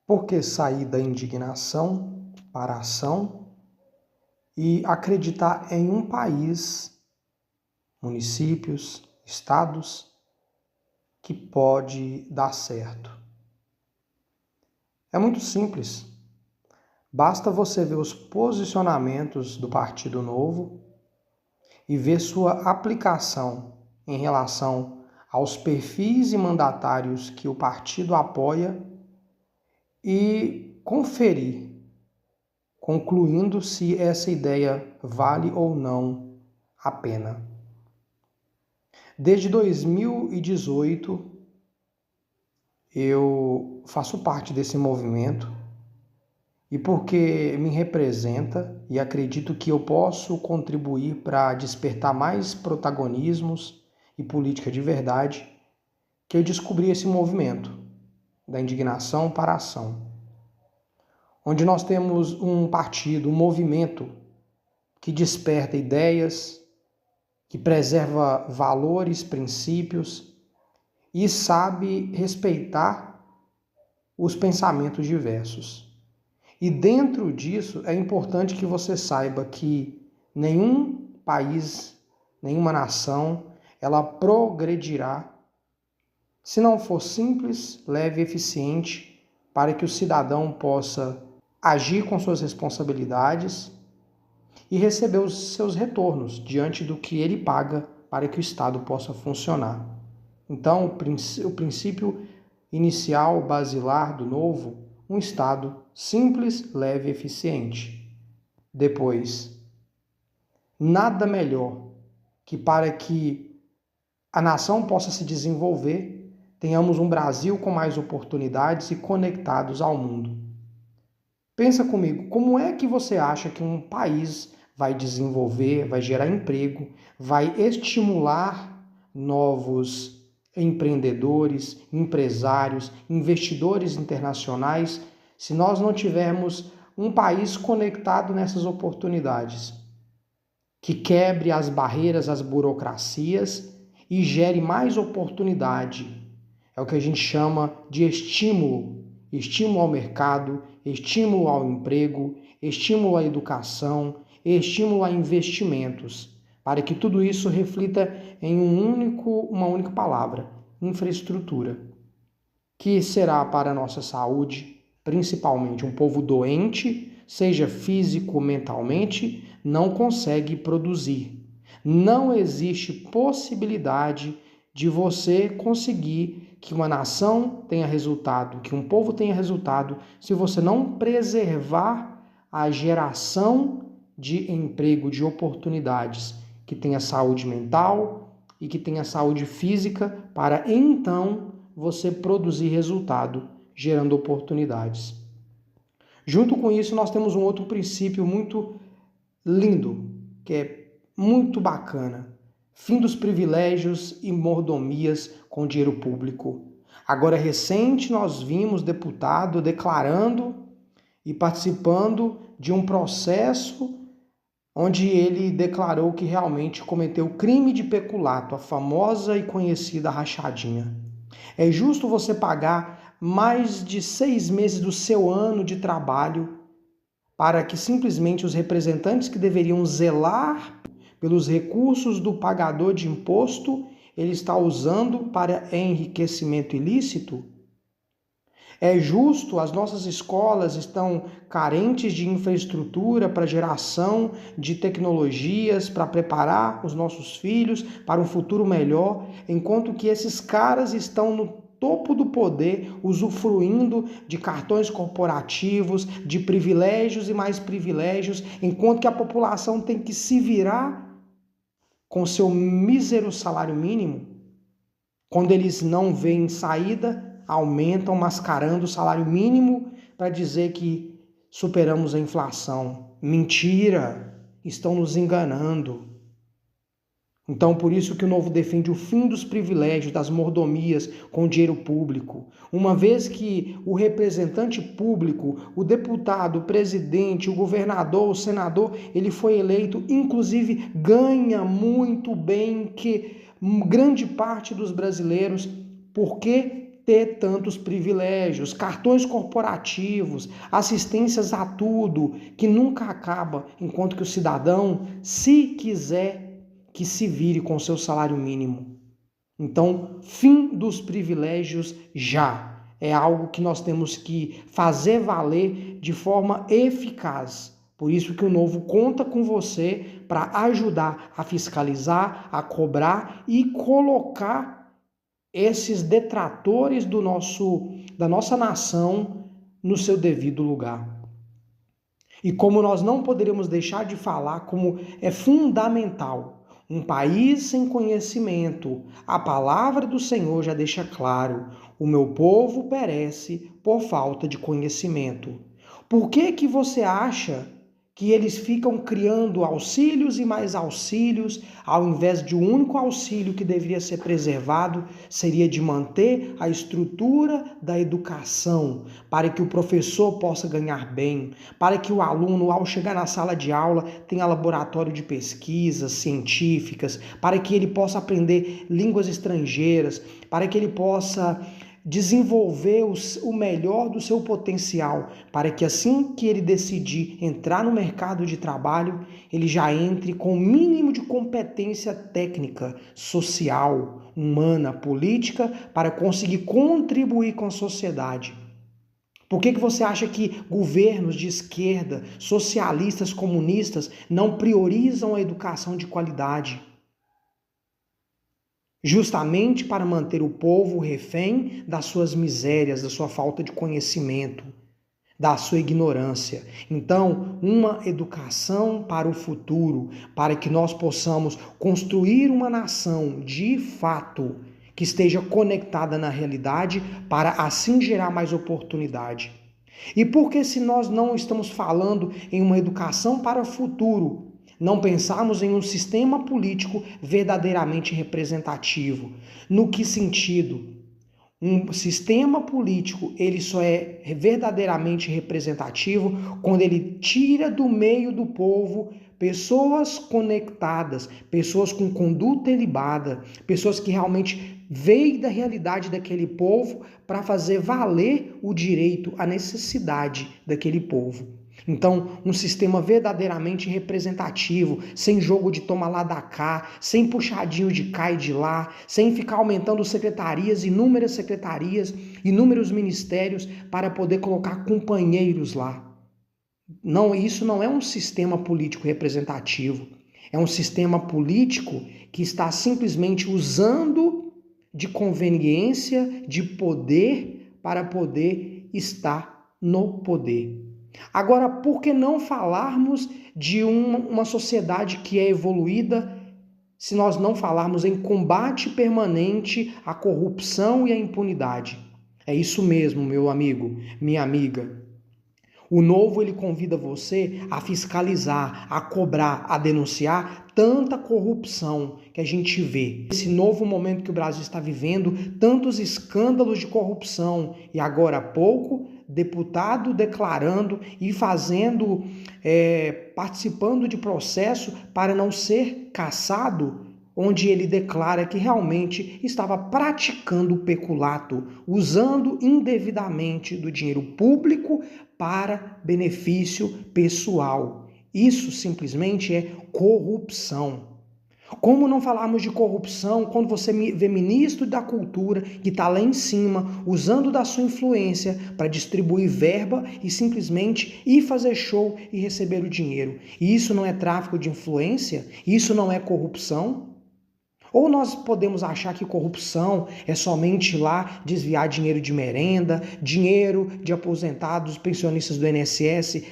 Por que sair da indignação para a ação e acreditar em um país, municípios, estados, que pode dar certo? É muito simples. Basta você ver os posicionamentos do Partido Novo e ver sua aplicação em relação aos perfis e mandatários que o partido apoia e conferir, concluindo se essa ideia vale ou não a pena. Desde 2018, eu faço parte desse movimento e porque me representa e acredito que eu posso contribuir para despertar mais protagonismos e política de verdade, que eu descobri esse movimento da indignação para a ação, onde nós temos um partido, um movimento que desperta ideias, que preserva valores, princípios e sabe respeitar os pensamentos diversos. E dentro disso é importante que você saiba que nenhum país, nenhuma nação, ela progredirá se não for simples, leve e eficiente para que o cidadão possa agir com suas responsabilidades e receber os seus retornos diante do que ele paga para que o Estado possa funcionar. Então, o princípio inicial, basilar do novo, um Estado simples, leve e eficiente. Depois, nada melhor que para que a nação possa se desenvolver, tenhamos um Brasil com mais oportunidades e conectados ao mundo. Pensa comigo, como é que você acha que um país vai desenvolver, vai gerar emprego, vai estimular novos empreendedores, empresários, investidores internacionais, se nós não tivermos um país conectado nessas oportunidades, que quebre as barreiras, as burocracias e gere mais oportunidade? É o que a gente chama de estímulo. Estímulo ao mercado, estímulo ao emprego, estímulo à educação, estímulo a investimentos, para que tudo isso reflita em uma única palavra: infraestrutura, que será para a nossa saúde, principalmente um povo doente, seja físico ou mentalmente, não consegue produzir. Não existe possibilidade de você conseguir que uma nação tenha resultado, que um povo tenha resultado, se você não preservar a geração de emprego, de oportunidades, que tenha saúde mental e que tenha saúde física, para então você produzir resultado, gerando oportunidades. Junto com isso, nós temos um outro princípio muito lindo, que é muito bacana: fim dos privilégios e mordomias com dinheiro público. Agora, recente, nós vimos deputado declarando e participando de um processo onde ele declarou que realmente cometeu crime de peculato, a famosa e conhecida rachadinha. É justo você pagar mais de 6 meses do seu ano de trabalho para que simplesmente os representantes que deveriam zelar pelos recursos do pagador de imposto, ele está usando para enriquecimento ilícito? É justo? As nossas escolas estão carentes de infraestrutura para geração de tecnologias, para preparar os nossos filhos para um futuro melhor, enquanto que esses caras estão no topo do poder, usufruindo de cartões corporativos, de privilégios e mais privilégios, enquanto que a população tem que se virar com seu mísero salário mínimo. Quando eles não veem saída, aumentam mascarando o salário mínimo para dizer que superamos a inflação. Mentira! Estão nos enganando. Então, por isso que o Novo defende o fim dos privilégios, das mordomias com dinheiro público. Uma vez que o representante público, o deputado, o presidente, o governador, o senador, ele foi eleito, inclusive ganha muito bem que grande parte dos brasileiros, porque ter tantos privilégios, cartões corporativos, assistências a tudo, que nunca acaba, enquanto que o cidadão, se quiser, que se vire com seu salário mínimo. Então, fim dos privilégios já. É algo que nós temos que fazer valer de forma eficaz. Por isso que o Novo conta com você para ajudar a fiscalizar, a cobrar e colocar esses detratores da nossa nação no seu devido lugar. E como nós não poderíamos deixar de falar, como é fundamental, um país sem conhecimento, a palavra do Senhor já deixa claro, o meu povo perece por falta de conhecimento. Por que que você acha que eles ficam criando auxílios e mais auxílios, ao invés de um único auxílio que deveria ser preservado, seria de manter a estrutura da educação, para que o professor possa ganhar bem, para que o aluno, ao chegar na sala de aula, tenha laboratório de pesquisas científicas, para que ele possa aprender línguas estrangeiras, para que ele possa desenvolver o melhor do seu potencial, para que assim que ele decidir entrar no mercado de trabalho, ele já entre com o mínimo de competência técnica, social, humana, política, para conseguir contribuir com a sociedade. Por que você acha que governos de esquerda, socialistas, comunistas, não priorizam a educação de qualidade? Justamente para manter o povo refém das suas misérias, da sua falta de conhecimento, da sua ignorância. Então, uma educação para o futuro, para que nós possamos construir uma nação de fato que esteja conectada na realidade, para assim gerar mais oportunidade. E porque se nós não estamos falando em uma educação para o futuro, não pensarmos em um sistema político verdadeiramente representativo? No que sentido? Um sistema político, ele só é verdadeiramente representativo quando ele tira do meio do povo pessoas conectadas, pessoas com conduta ilibada, pessoas que realmente veem da realidade daquele povo para fazer valer o direito, a necessidade daquele povo. Então, um sistema verdadeiramente representativo, sem jogo de toma lá da cá, sem puxadinho de cá e de lá, sem ficar aumentando secretarias, inúmeros ministérios para poder colocar companheiros lá. Não, isso não é um sistema político representativo. É um sistema político que está simplesmente usando de conveniência, de poder, para poder estar no poder. Agora, por que não falarmos de uma sociedade que é evoluída se nós não falarmos em combate permanente à corrupção e à impunidade? É isso mesmo, meu amigo, minha amiga. O novo, ele convida você a fiscalizar, a cobrar, a denunciar tanta corrupção que a gente vê. Esse novo momento que o Brasil está vivendo, tantos escândalos de corrupção e agora há pouco, deputado declarando e fazendo, participando de processo para não ser cassado, onde ele declara que realmente estava praticando o peculato, usando indevidamente do dinheiro público para benefício pessoal. Isso simplesmente é corrupção. Como não falarmos de corrupção quando você vê ministro da cultura que está lá em cima, usando da sua influência para distribuir verba e simplesmente ir fazer show e receber o dinheiro? E isso não é tráfico de influência? Isso não é corrupção? Ou nós podemos achar que corrupção é somente lá desviar dinheiro de merenda, dinheiro de aposentados, pensionistas do INSS,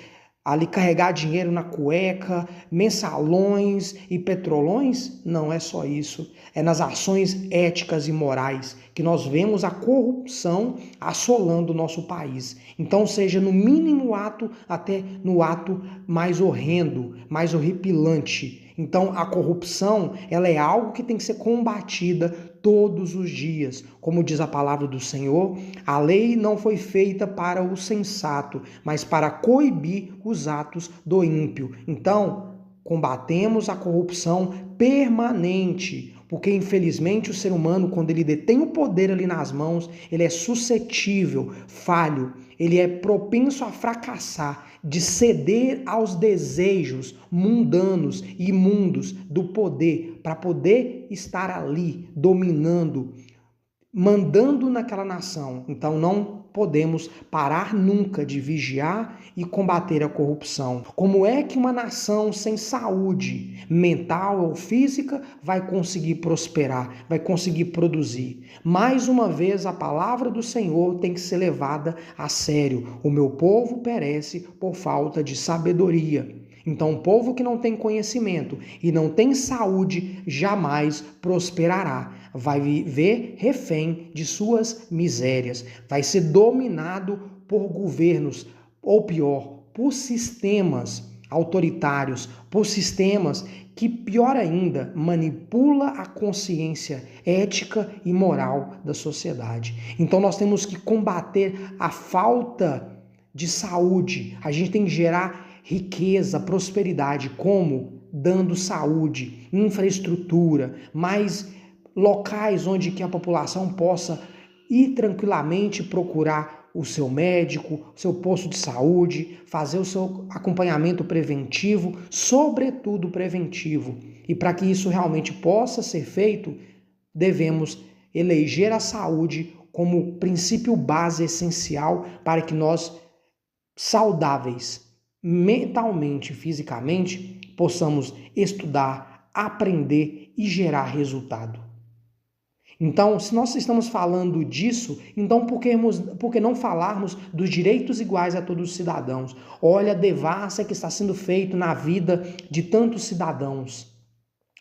ali carregar dinheiro na cueca, mensalões e petrolões? Não é só isso. É nas ações éticas e morais que nós vemos a corrupção assolando o nosso país. Então, seja no mínimo ato até no ato mais horrendo, mais horripilante. Então, a corrupção, ela é algo que tem que ser combatida todos os dias. Como diz a palavra do Senhor, a lei não foi feita para o sensato, mas para coibir os atos do ímpio. Então, combatemos a corrupção permanente. porque infelizmente o ser humano, quando ele detém o poder ali nas mãos, ele é suscetível, falho, ele é propenso a fracassar, de ceder aos desejos mundanos e imundos do poder, para poder estar ali dominando, mandando naquela nação. Então não podemos parar nunca de vigiar e combater a corrupção. Como é que uma nação sem saúde mental ou física vai conseguir prosperar, vai conseguir produzir? Mais uma vez, a palavra do Senhor tem que ser levada a sério. O meu povo perece por falta de sabedoria. Então, o povo que não tem conhecimento e não tem saúde jamais prosperará. Vai viver refém de suas misérias. Vai ser dominado por governos, ou pior, por sistemas autoritários, por sistemas que, pior ainda, manipula a consciência ética e moral da sociedade. Então, nós temos que combater a falta de saúde. A gente tem que gerar riqueza, prosperidade, como? Dando saúde, infraestrutura, mais locais onde que a população possa ir tranquilamente procurar o seu médico, o seu posto de saúde, fazer o seu acompanhamento preventivo, sobretudo preventivo. E para que isso realmente possa ser feito, devemos eleger a saúde como princípio base essencial para que nós, saudáveis, mentalmente e fisicamente, possamos estudar, aprender e gerar resultado. Então, se nós estamos falando disso, então por que não falarmos dos direitos iguais a todos os cidadãos? Olha a devassa que está sendo feito na vida de tantos cidadãos.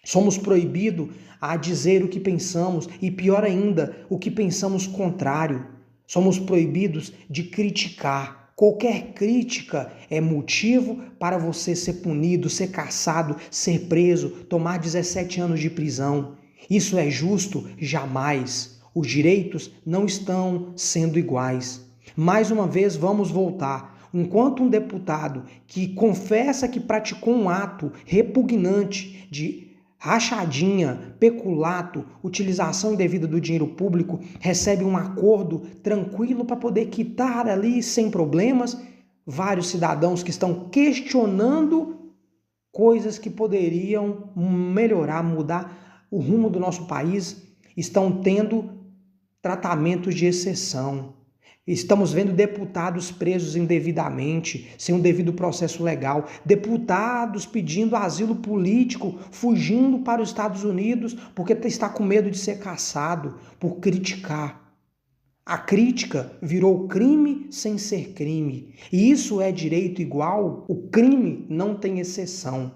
Somos proibidos a dizer o que pensamos e, pior ainda, o que pensamos contrário. Somos proibidos de criticar. Qualquer crítica é motivo para você ser punido, ser caçado, ser preso, tomar 17 anos de prisão. Isso é justo? Jamais. Os direitos não estão sendo iguais. Mais uma vez, vamos voltar. Enquanto um deputado que confessa que praticou um ato repugnante de rachadinha, peculato, utilização indevida do dinheiro público, recebe um acordo tranquilo para poder quitar ali sem problemas, vários cidadãos que estão questionando coisas que poderiam melhorar, mudar o rumo do nosso país, estão tendo tratamentos de exceção. Estamos vendo deputados presos indevidamente, sem um devido processo legal, deputados pedindo asilo político, fugindo para os Estados Unidos porque está com medo de ser caçado por criticar. A crítica virou crime sem ser crime. E isso é direito igual? O crime não tem exceção.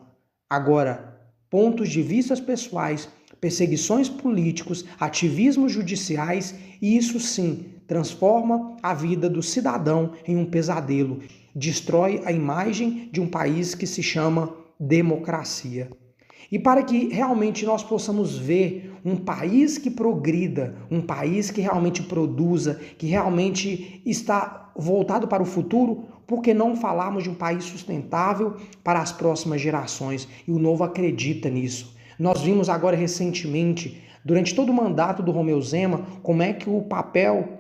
Agora, pontos de vista pessoais, perseguições políticos, ativismos judiciais, isso sim transforma a vida do cidadão em um pesadelo, destrói a imagem de um país que se chama democracia. E para que realmente nós possamos ver um país que progrida, um país que realmente produza, que realmente está voltado para o futuro, por que não falarmos de um país sustentável para as próximas gerações? E o Novo acredita nisso. Nós vimos agora recentemente, durante todo o mandato do Romeu Zema, como é que o papel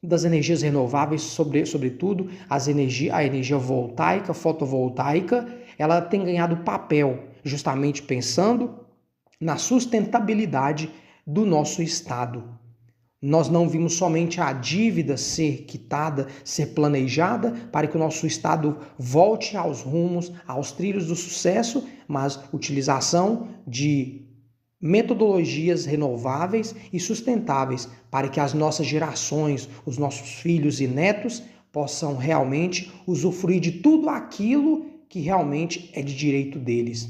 das energias renováveis, sobretudo a energia voltaica, fotovoltaica, ela tem ganhado papel, justamente pensando na sustentabilidade do nosso Estado. Nós não vimos somente a dívida ser quitada, ser planejada para que o nosso Estado volte aos rumos, aos trilhos do sucesso, mas utilização de metodologias renováveis e sustentáveis para que as nossas gerações, os nossos filhos e netos possam realmente usufruir de tudo aquilo que realmente é de direito deles.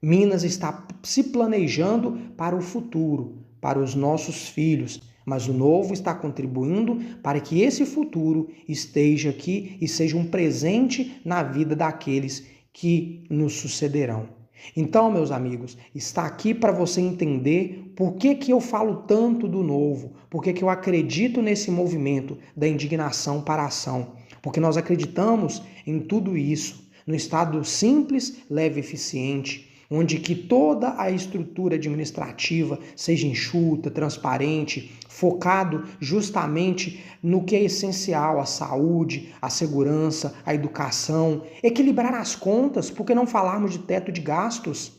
Minas está se planejando para o futuro, para os nossos filhos, mas o Novo está contribuindo para que esse futuro esteja aqui e seja um presente na vida daqueles que nos sucederão. Então, meus amigos, está aqui para você entender por que eu falo tanto do Novo, por que eu acredito nesse movimento da indignação para a ação, porque nós acreditamos em tudo isso, no Estado simples, leve e eficiente, onde que toda a estrutura administrativa seja enxuta, transparente, focado justamente no que é essencial, a saúde, a segurança, a educação, equilibrar as contas, por que não falarmos de teto de gastos?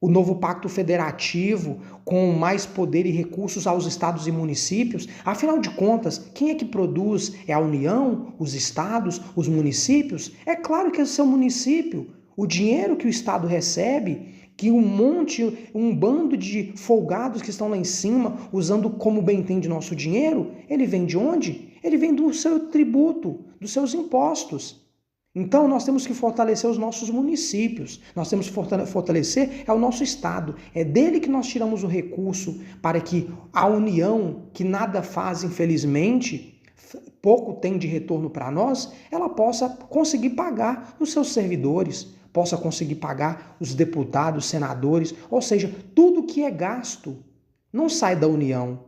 O novo pacto federativo com mais poder e recursos aos estados e municípios. Afinal de contas, quem é que produz? É a União, os estados, os municípios? É claro que é o seu município. O dinheiro que o estado recebe, que um bando de folgados que estão lá em cima, usando como bem entende nosso dinheiro, ele vem de onde? Ele vem do seu tributo, dos seus impostos. Então, nós temos que fortalecer os nossos municípios, nós temos que fortalecer o nosso Estado. É dele que nós tiramos o recurso para que a União, que nada faz, infelizmente, pouco tem de retorno para nós, ela possa conseguir pagar os seus servidores, possa conseguir pagar os deputados, senadores, ou seja, tudo que é gasto não sai da União,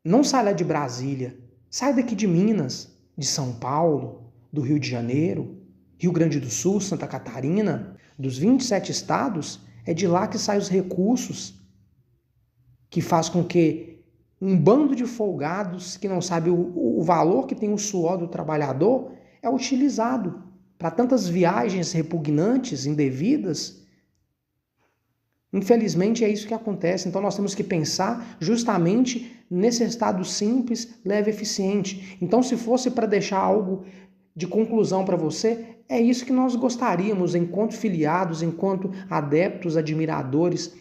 não sai lá de Brasília, sai daqui de Minas, de São Paulo, do Rio de Janeiro, Rio Grande do Sul, Santa Catarina, dos 27 estados, é de lá que saem os recursos, que faz com que um bando de folgados que não sabe o valor que tem o suor do trabalhador é utilizado para tantas viagens repugnantes, indevidas. Infelizmente é isso que acontece, então nós temos que pensar justamente nesse Estado simples, leve e eficiente. Então, se fosse para deixar algo de conclusão para você, é isso que nós gostaríamos, enquanto filiados, enquanto adeptos, admiradores,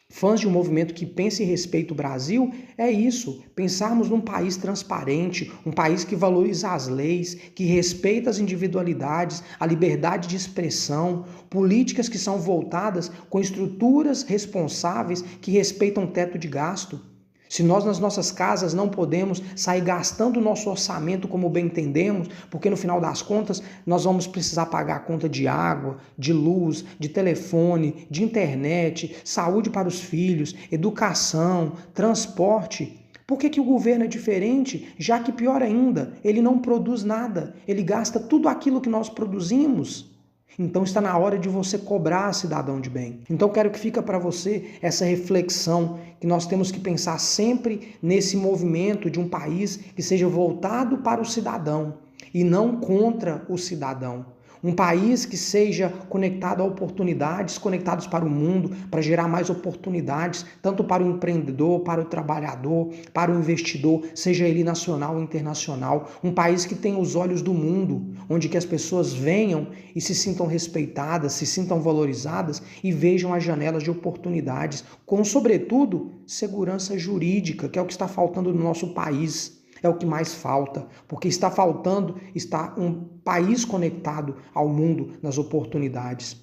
fãs de um movimento que pensa e respeita o Brasil, é isso, pensarmos num país transparente, um país que valoriza as leis, que respeita as individualidades, a liberdade de expressão, políticas que são voltadas com estruturas responsáveis que respeitam o teto de gasto. Se nós nas nossas casas não podemos sair gastando o nosso orçamento como bem entendemos, porque no final das contas nós vamos precisar pagar a conta de água, de luz, de telefone, de internet, saúde para os filhos, educação, transporte. Por que o governo é diferente? Já que, pior ainda, ele não produz nada, ele gasta tudo aquilo que nós produzimos. Então está na hora de você cobrar, cidadão de bem. Então quero que fica para você essa reflexão, que nós temos que pensar sempre nesse movimento de um país que seja voltado para o cidadão e não contra o cidadão. Um país que seja conectado a oportunidades, conectados para o mundo, para gerar mais oportunidades, tanto para o empreendedor, para o trabalhador, para o investidor, seja ele nacional ou internacional. Um país que tenha os olhos do mundo, onde que as pessoas venham e se sintam respeitadas, se sintam valorizadas e vejam as janelas de oportunidades, com, sobretudo, segurança jurídica, que é o que está faltando no nosso país. É o que mais falta, porque está faltando, está um país conectado ao mundo nas oportunidades.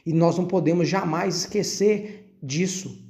E nós não podemos jamais esquecer disso.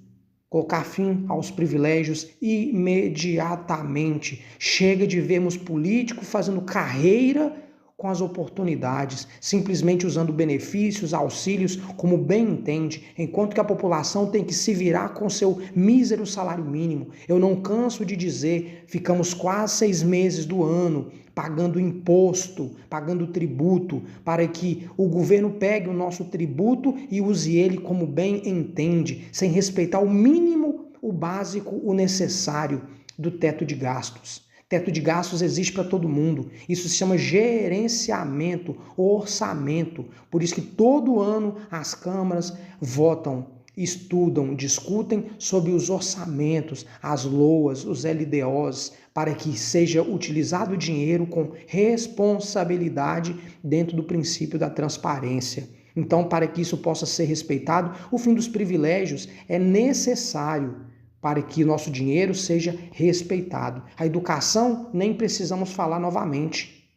Colocar fim aos privilégios imediatamente. Chega de vermos políticos fazendo carreira com as oportunidades, simplesmente usando benefícios, auxílios, como bem entende, enquanto que a população tem que se virar com seu mísero salário mínimo. Eu não canso de dizer, ficamos quase 6 meses do ano pagando imposto, pagando tributo, para que o governo pegue o nosso tributo e use ele como bem entende, sem respeitar o mínimo, o básico, o necessário do teto de gastos. Teto de gastos existe para todo mundo. Isso se chama gerenciamento, orçamento. Por isso que todo ano as câmaras votam, estudam, discutem sobre os orçamentos, as LOAs, os LDOs, para que seja utilizado o dinheiro com responsabilidade dentro do princípio da transparência. Então, para que isso possa ser respeitado, o fim dos privilégios é necessário para que o nosso dinheiro seja respeitado. A educação, nem precisamos falar novamente,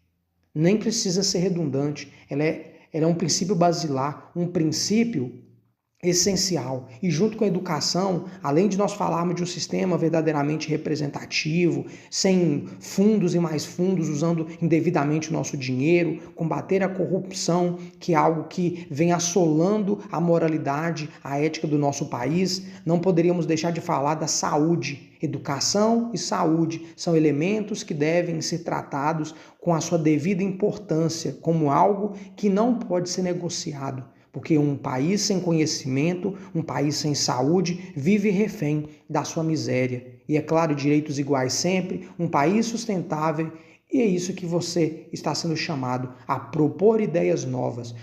nem precisa ser redundante. Ela é um princípio basilar, um princípio essencial. E junto com a educação, além de nós falarmos de um sistema verdadeiramente representativo, sem fundos e mais fundos, usando indevidamente o nosso dinheiro, combater a corrupção, que é algo que vem assolando a moralidade, a ética do nosso país, não poderíamos deixar de falar da saúde. Educação e saúde são elementos que devem ser tratados com a sua devida importância, como algo que não pode ser negociado. Porque um país sem conhecimento, um país sem saúde, vive refém da sua miséria. E é claro, direitos iguais sempre, um país sustentável, e é isso que você está sendo chamado a propor ideias novas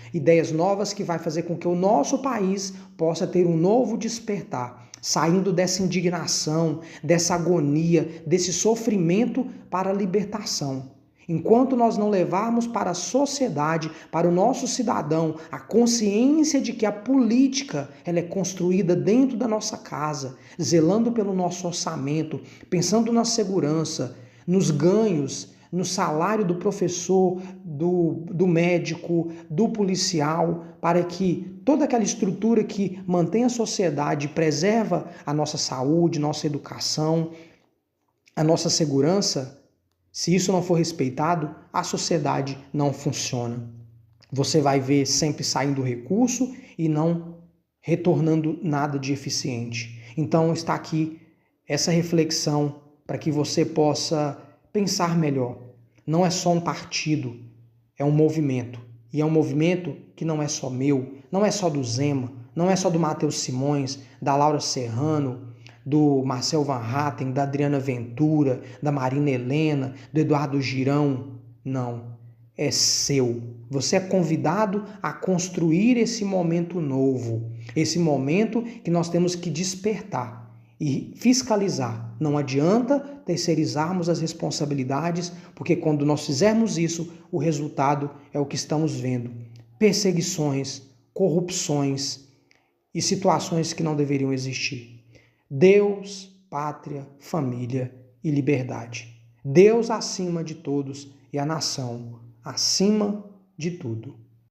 que vai fazer com que o nosso país possa ter um novo despertar, saindo dessa indignação, dessa agonia, desse sofrimento para a libertação. Enquanto nós não levarmos para a sociedade, para o nosso cidadão, a consciência de que a política ela é construída dentro da nossa casa, zelando pelo nosso orçamento, pensando na segurança, nos ganhos, no salário do professor, do médico, do policial, para que toda aquela estrutura que mantém a sociedade, preserva a nossa saúde, nossa educação, a nossa segurança, se isso não for respeitado, a sociedade não funciona. Você vai ver sempre saindo recurso e não retornando nada de eficiente. Então está aqui essa reflexão para que você possa pensar melhor. Não é só um partido, é um movimento. E é um movimento que não é só meu, não é só do Zema, não é só do Matheus Simões, da Laura Serrano, do Marcel Van Hatten, da Adriana Ventura, da Marina Helena, do Eduardo Girão. Não, é seu. Você é convidado a construir esse momento novo, esse momento que nós temos que despertar e fiscalizar. Não adianta terceirizarmos as responsabilidades, porque quando nós fizermos isso, o resultado é o que estamos vendo. Perseguições, corrupções e situações que não deveriam existir. Deus, pátria, família e liberdade. Deus acima de todos e a nação acima de tudo.